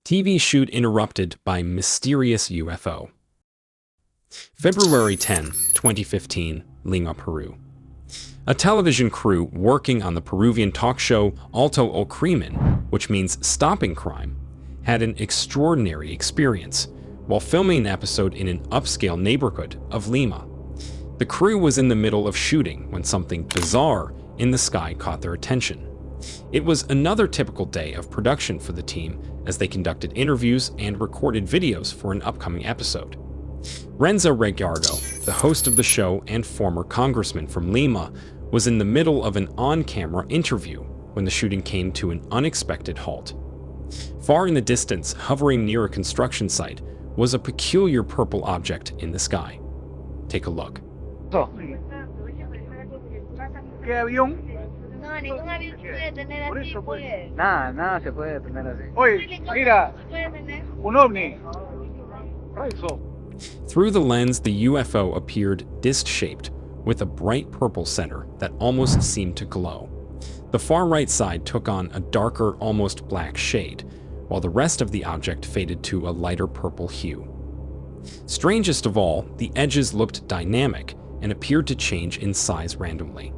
TV shoot interrupted by mysterious UFO. February 10, 2015, Lima, Peru. A television crew working on the Peruvian talk show Alto o Crimen, which means stopping crime, had an extraordinary experience while filming an episode in an upscale neighborhood of Lima. The crew was in the middle of shooting when something bizarre in the sky caught their attention. It was another typical day of production for the team as they conducted interviews and recorded videos for an upcoming episode. Renzo Regardo, the host of the show and former congressman from Lima, was in the middle of an on-camera interview when the shooting came to an unexpected halt. Far in the distance, hovering near a construction site, was a peculiar purple object in the sky. Take a look. ¿Qué avión? No, ningún avión se puede tener Por así, eso, pues. pues. Nada se puede tener así. Un Oye, helicóptero mira, se puede tener. un ovni. Eso. Through the lens, the UFO appeared disc-shaped, with a bright purple center that almost seemed to glow. The far right side took on a darker, almost black shade, while the rest of the object faded to a lighter purple hue. Strangest of all, the edges looked dynamic and appeared to change in size randomly.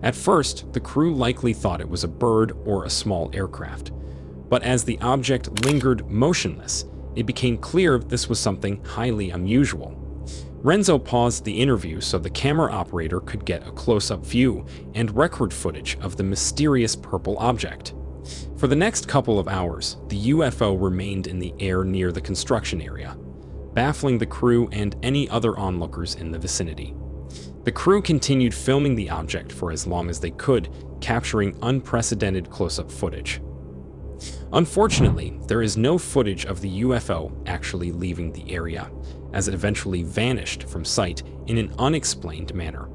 At first, the crew likely thought it was a bird or a small aircraft, but as the object lingered motionless, it became clear this was something highly unusual. Renzo paused the interview so the camera operator could get a close-up view and record footage of the mysterious purple object. For the next couple of hours, the UFO remained in the air near the construction area, baffling the crew and any other onlookers in the vicinity. The crew continued filming the object for as long as they could, capturing unprecedented close-up footage. Unfortunately, there is no footage of the UFO actually leaving the area, as it eventually vanished from sight in an unexplained manner.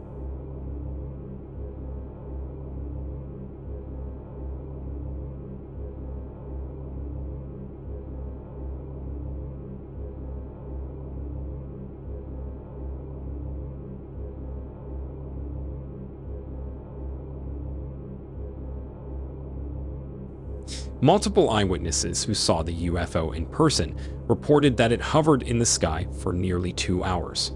Multiple eyewitnesses who saw the UFO in person reported that it hovered in the sky for nearly 2 hours.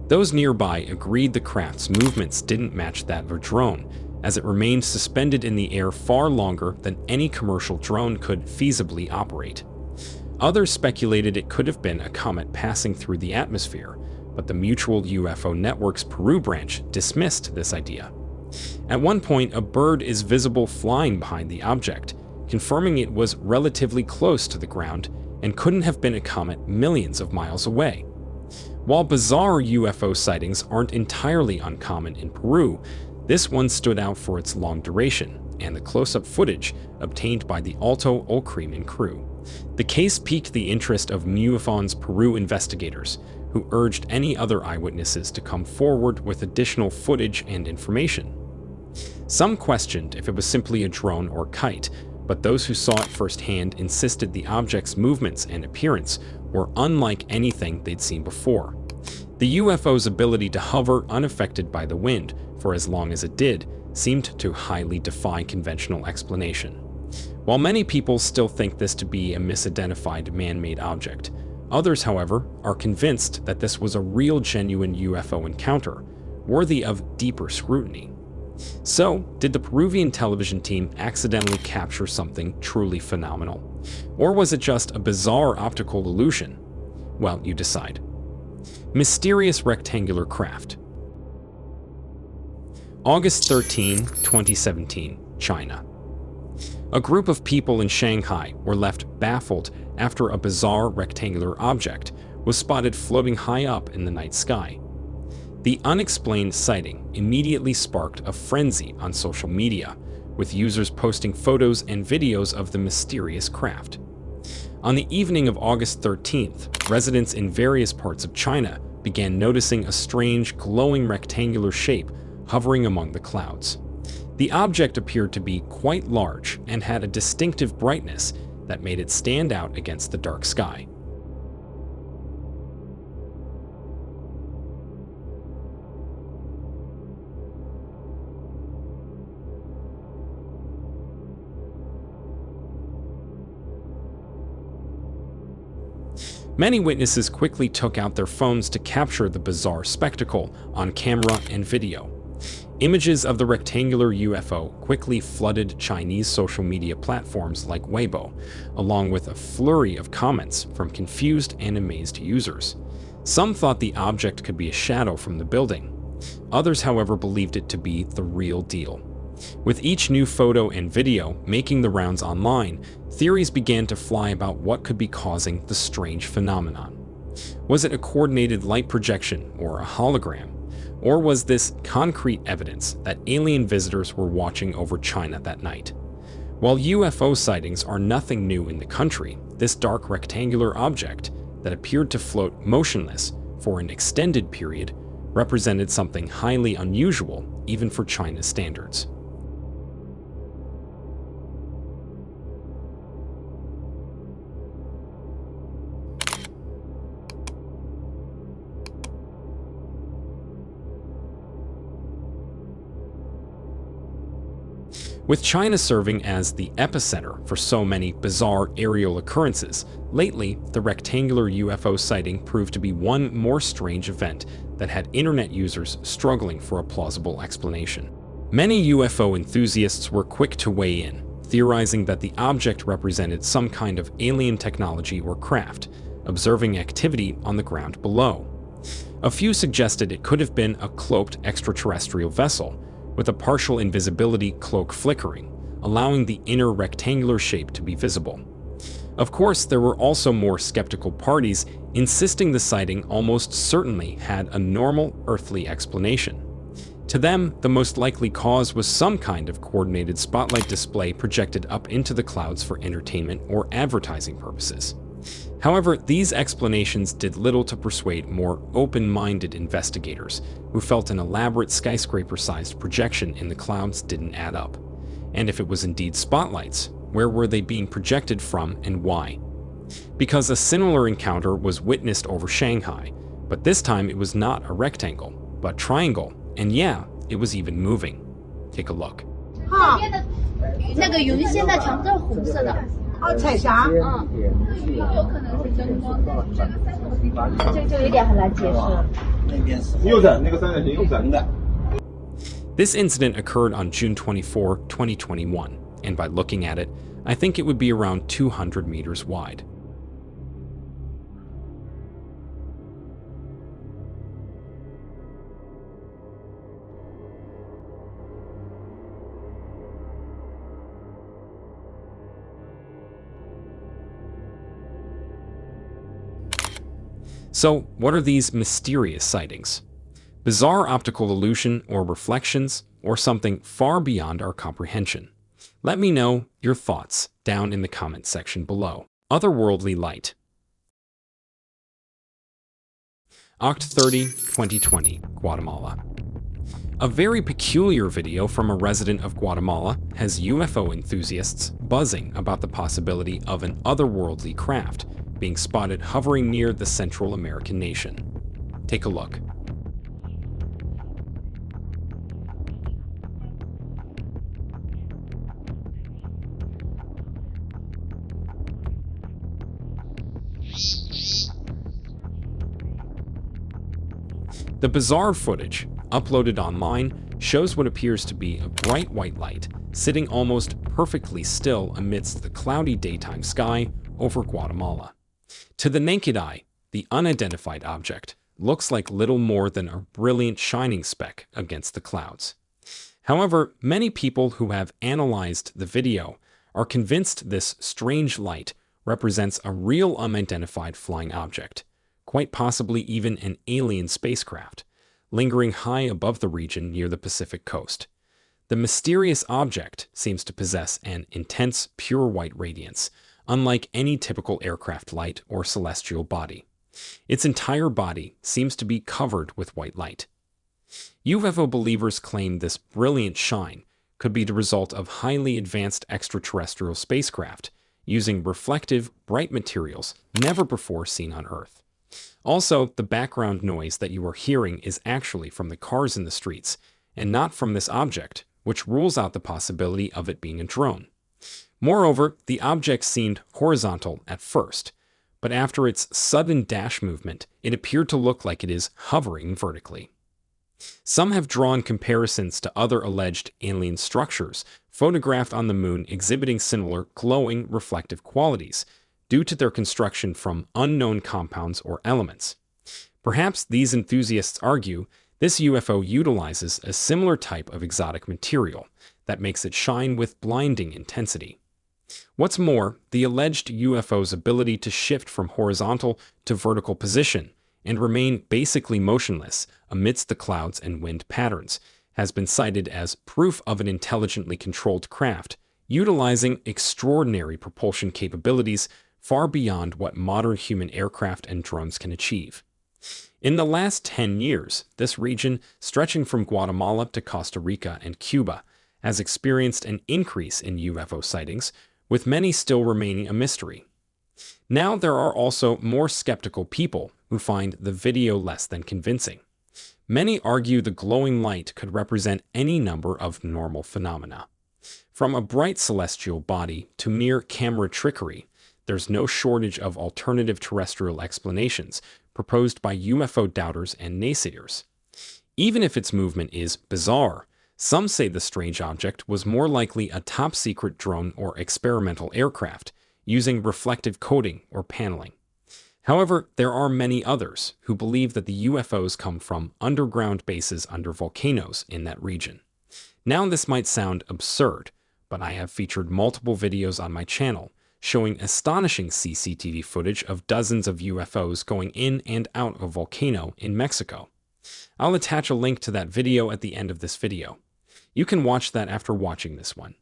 Those nearby agreed the craft's movements didn't match that of a drone, as it remained suspended in the air far longer than any commercial drone could feasibly operate. Others speculated it could have been a comet passing through the atmosphere, but the Mutual UFO Network's Peru branch dismissed this idea. At one point, a bird is visible flying behind the object, confirming it was relatively close to the ground and couldn't have been a comet millions of miles away. While bizarre UFO sightings aren't entirely uncommon in Peru, this one stood out for its long duration and the close-up footage obtained by the Alto o Crimen crew. The case piqued the interest of MUFON's Peru investigators, who urged any other eyewitnesses to come forward with additional footage and information. Some questioned if it was simply a drone or kite, but those who saw it firsthand insisted the object's movements and appearance were unlike anything they'd seen before. The UFO's ability to hover unaffected by the wind for as long as it did seemed to highly defy conventional explanation. While many people still think this to be a misidentified man-made object, others, however, are convinced that this was a real genuine UFO encounter, worthy of deeper scrutiny. So, did the Peruvian television team accidentally capture something truly phenomenal? Or was it just a bizarre optical illusion? Well, you decide. Mysterious rectangular craft. August 13, 2017, China. A group of people in Shanghai were left baffled after a bizarre rectangular object was spotted floating high up in the night sky. The unexplained sighting immediately sparked a frenzy on social media, with users posting photos and videos of the mysterious craft. On the evening of August 13th, residents in various parts of China began noticing a strange, glowing rectangular shape hovering among the clouds. The object appeared to be quite large and had a distinctive brightness that made it stand out against the dark sky. Many witnesses quickly took out their phones to capture the bizarre spectacle on camera and video. Images of the rectangular UFO quickly flooded Chinese social media platforms like Weibo, along with a flurry of comments from confused and amazed users. Some thought the object could be a shadow from the building. Others, however, believed it to be the real deal. With each new photo and video making the rounds online, theories began to fly about what could be causing the strange phenomenon. Was it a coordinated light projection or a hologram? Or was this concrete evidence that alien visitors were watching over China that night? While UFO sightings are nothing new in the country, this dark rectangular object that appeared to float motionless for an extended period represented something highly unusual even for China's standards. With China serving as the epicenter for so many bizarre aerial occurrences, lately the rectangular UFO sighting proved to be one more strange event that had internet users struggling for a plausible explanation. Many UFO enthusiasts were quick to weigh in, theorizing that the object represented some kind of alien technology or craft, observing activity on the ground below. A few suggested it could have been a cloaked extraterrestrial vessel, with a partial invisibility cloak flickering, allowing the inner rectangular shape to be visible. Of course, there were also more skeptical parties insisting the sighting almost certainly had a normal earthly explanation. To them, the most likely cause was some kind of coordinated spotlight display projected up into the clouds for entertainment or advertising purposes. However, these explanations did little to persuade more open-minded investigators who felt an elaborate skyscraper-sized projection in the clouds didn't add up. And if it was indeed spotlights, where were they being projected from and why? Because a similar encounter was witnessed over Shanghai, but this time it was not a rectangle, but triangle, and yeah, it was even moving. Take a look. 那个云现在全部都是红色的。哦，彩霞。有可能是灯光，就有点很难解释。右转那个三角形右转的。 This incident occurred on June 24, 2021, and by looking at it, I think it would be around 200 meters wide. So, what are these mysterious sightings? Bizarre optical illusion or reflections, or something far beyond our comprehension? Let me know your thoughts down in the comments section below. Otherworldly light. Oct 30, 2020, Guatemala. A very peculiar video from a resident of Guatemala has UFO enthusiasts buzzing about the possibility of an otherworldly craft being spotted hovering near the Central American nation. Take a look. The bizarre footage, uploaded online, shows what appears to be a bright white light sitting almost perfectly still amidst the cloudy daytime sky over Guatemala. To the naked eye, the unidentified object looks like little more than a brilliant shining speck against the clouds. However, many people who have analyzed the video are convinced this strange light represents a real unidentified flying object, quite possibly even an alien spacecraft, lingering high above the region near the Pacific coast. The mysterious object seems to possess an intense, pure white radiance, unlike any typical aircraft light or celestial body. Its entire body seems to be covered with white light. UFO believers claim this brilliant shine could be the result of highly advanced extraterrestrial spacecraft using reflective, bright materials never before seen on Earth. Also, the background noise that you are hearing is actually from the cars in the streets, and not from this object, which rules out the possibility of it being a drone. Moreover, the object seemed horizontal at first, but after its sudden dash movement, it appeared to look like it is hovering vertically. Some have drawn comparisons to other alleged alien structures photographed on the moon exhibiting similar glowing reflective qualities due to their construction from unknown compounds or elements. Perhaps these enthusiasts argue this UFO utilizes a similar type of exotic material that makes it shine with blinding intensity. What's more, the alleged UFO's ability to shift from horizontal to vertical position and remain basically motionless amidst the clouds and wind patterns has been cited as proof of an intelligently controlled craft utilizing extraordinary propulsion capabilities far beyond what modern human aircraft and drones can achieve. In the last 10 years, this region, stretching from Guatemala to Costa Rica and Cuba, has experienced an increase in UFO sightings, with many still remaining a mystery. Now there are also more skeptical people who find the video less than convincing. Many argue the glowing light could represent any number of normal phenomena. From a bright celestial body to mere camera trickery, there's no shortage of alternative terrestrial explanations proposed by UFO doubters and naysayers. Even if its movement is bizarre, some say the strange object was more likely a top-secret drone or experimental aircraft using reflective coating or paneling. However, there are many others who believe that the UFOs come from underground bases under volcanoes in that region. Now this might sound absurd, but I have featured multiple videos on my channel showing astonishing CCTV footage of dozens of UFOs going in and out of a volcano in Mexico. I'll attach a link to that video at the end of this video. You can watch that after watching this one.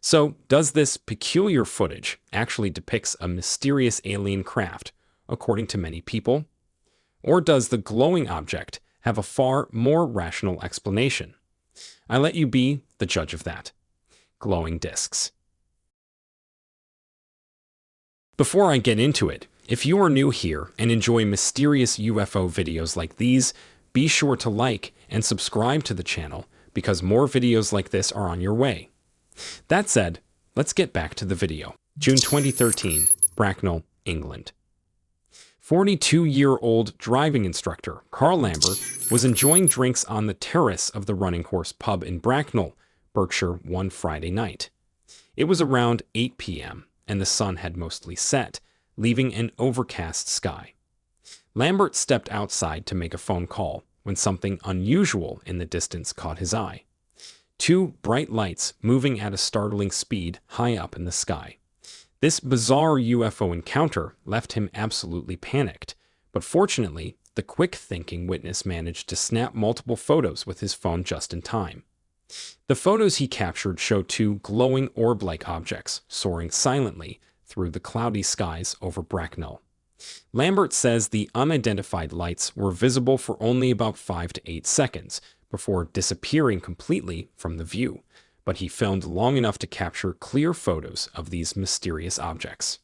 So, does this peculiar footage actually depicts a mysterious alien craft, according to many people? Or does the glowing object have a far more rational explanation? I let you be the judge of that. Glowing discs. Before I get into it, if you are new here and enjoy mysterious UFO videos like these, be sure to like and subscribe to the channel because more videos like this are on your way. That said, let's get back to the video. June 2013, Bracknell, England. 42-year-old driving instructor Carl Lambert was enjoying drinks on the terrace of the Running Horse pub in Bracknell, Berkshire, one Friday night. It was around 8 p.m., and the sun had mostly set, leaving an overcast sky. Lambert stepped outside to make a phone call when something unusual in the distance caught his eye. Two bright lights moving at a startling speed high up in the sky. This bizarre UFO encounter left him absolutely panicked, but fortunately, the quick-thinking witness managed to snap multiple photos with his phone just in time. The photos he captured show two glowing orb-like objects soaring silently through the cloudy skies over Bracknell. Lambert says the unidentified lights were visible for only about 5 to 8 seconds before disappearing completely from the view, but he filmed long enough to capture clear photos of these mysterious objects.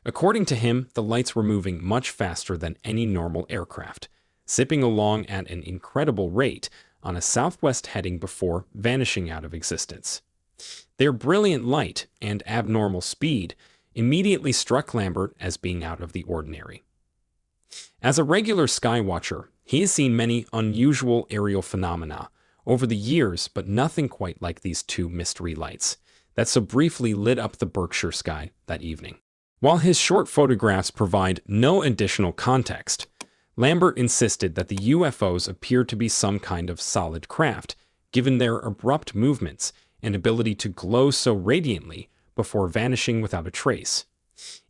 According to him, the lights were moving much faster than any normal aircraft, zipping along at an incredible rate on a southwest heading before vanishing out of existence. Their brilliant light and abnormal speed immediately struck Lambert as being out of the ordinary. As a regular sky watcher, he has seen many unusual aerial phenomena over the years, but nothing quite like these two mystery lights that so briefly lit up the Berkshire sky that evening. While his short photographs provide no additional context, Lambert insisted that the UFOs appeared to be some kind of solid craft, given their abrupt movements and ability to glow so radiantly before vanishing without a trace.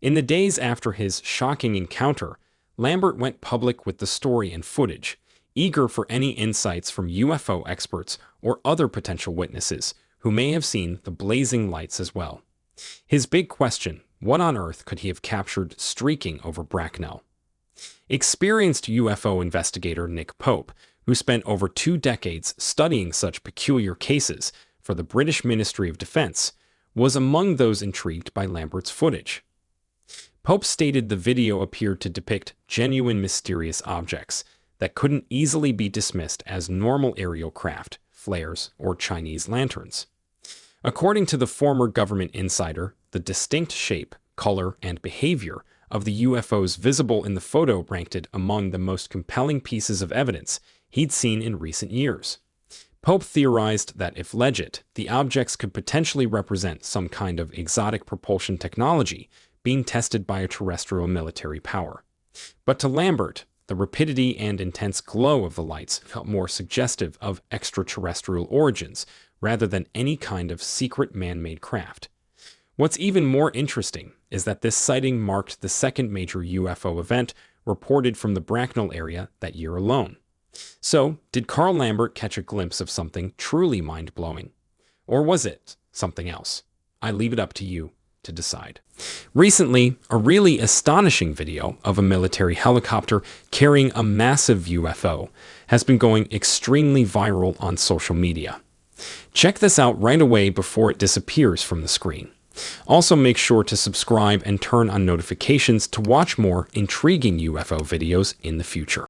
In the days after his shocking encounter, Lambert went public with the story and footage, eager for any insights from UFO experts or other potential witnesses who may have seen the blazing lights as well. His big question, what on earth could he have captured streaking over Bracknell? Experienced UFO investigator Nick Pope, who spent over 2 decades studying such peculiar cases for the British Ministry of Defense, was among those intrigued by Lambert's footage. Pope stated the video appeared to depict genuine mysterious objects that couldn't easily be dismissed as normal aerial craft, flares, or Chinese lanterns. According to the former government insider, the distinct shape, color, and behavior of the UFOs visible in the photo ranked it among the most compelling pieces of evidence he'd seen in recent years. Pope theorized that if legit, the objects could potentially represent some kind of exotic propulsion technology being tested by a terrestrial military power. But to Lambert, the rapidity and intense glow of the lights felt more suggestive of extraterrestrial origins rather than any kind of secret man-made craft. What's even more interesting is that this sighting marked the second major UFO event reported from the Bracknell area that year alone. So, did Carl Lambert catch a glimpse of something truly mind-blowing? Or was it something else? I leave it up to you to decide. Recently, a really astonishing video of a military helicopter carrying a massive UFO has been going extremely viral on social media. Check this out right away before it disappears from the screen. Also, make sure to subscribe and turn on notifications to watch more intriguing UFO videos in the future.